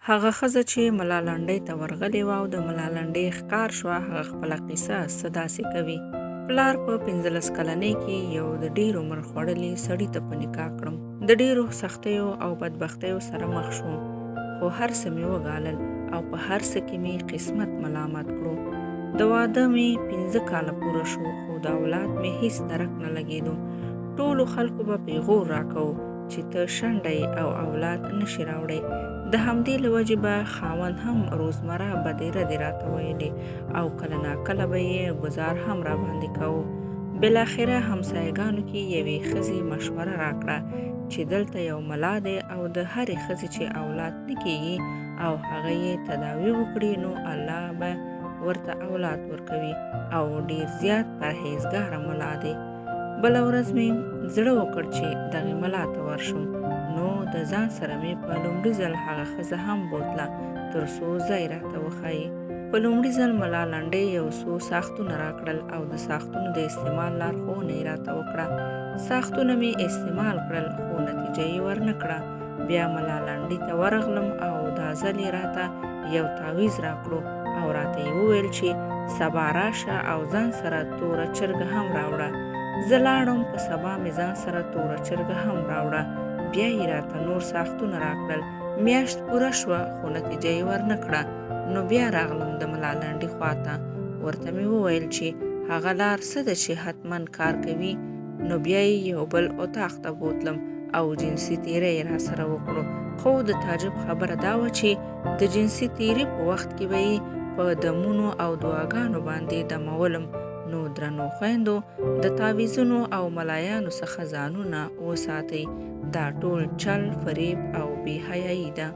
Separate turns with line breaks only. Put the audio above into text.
هغه ښځه چې ملا لنډۍ ته ورغلې وه او د ملا لنډۍ ښکار شوه، هغه خپله قیصه څه داسې کوي. پلار په 15 کلنۍ کې یو د ډېر عمر خوړلي سړي ته په نکاح کړم. د ډېرو سختیو او بدبختیو سره مخ شوم، خو هر څه مې وګالل او په هر څه کې مې قسمت ملامت کړو. د واده مې 15 کاله پوره شو، خو د اولاد مې هیڅ درک نه لګېدو. ټولو خلکو به پیغور راکو چې ته شنډه او اولاد نشي راوړی. د همدې له وجې به خاوند هم روزمره بدې ردې راته ویلې او کله ناکله به یې ګزار هم را باندې کوو. بالاخره همسایګانو کې یوې ښځې مشوره راکړه چې دلته یو ملا دی او د هرې ښځې چې اولاد نه کېږي او هغه یې تداوي وکړي نو الله به ورته اولاد ورکوي او ډېر زیات پرهیزګاره ملا دی. بله ورځ مې زړه وکړ چې دغې ملا ته ورشم، نو د ځان سره مې په لومړي ځل هغه ښځه هم بوتله تر څو ځای راته وښایي. په لومړي ځل ملا لنډۍ یو څو ساختونه راکړل او د ساختونو د استعمال لارښوونه یې راته وکړه. ساختونه مې استعمال کړل خو نتیجه یې ورنه کړه. بیا ملا لنډۍ ته ورغلم او دا ځل یې راته یو تعویض راکړو او راته یې وویل چې سبا راشه او ځان سره توره چرګه هم راوړه. زه لاړم، په سبا مې ځان سره توره چرګه هم راوړه. بیا یې راته نور ساختونه راکړل. میاشت پوره شوه خو نتیجه یې ورنه کړه. نو بیا راغلم د ملا لنډۍ خواته، ورته مې وویل چې هغه لار څه ده چې حتما کار کوي. نو بیا یې یو بل اتاق ته بوتلم او جنسي تیری یې راسره وکړو. خو د تعجب خبره دا وه چې د جنسي تیري په وخت کې به یې په دمونو او دعاګانو باندې دمولم. نو درنو خویندو، د تعویذونو او ملایانو څخه ځانونه وساتئ. دا ټول چل، فریب او بې حیایي ده.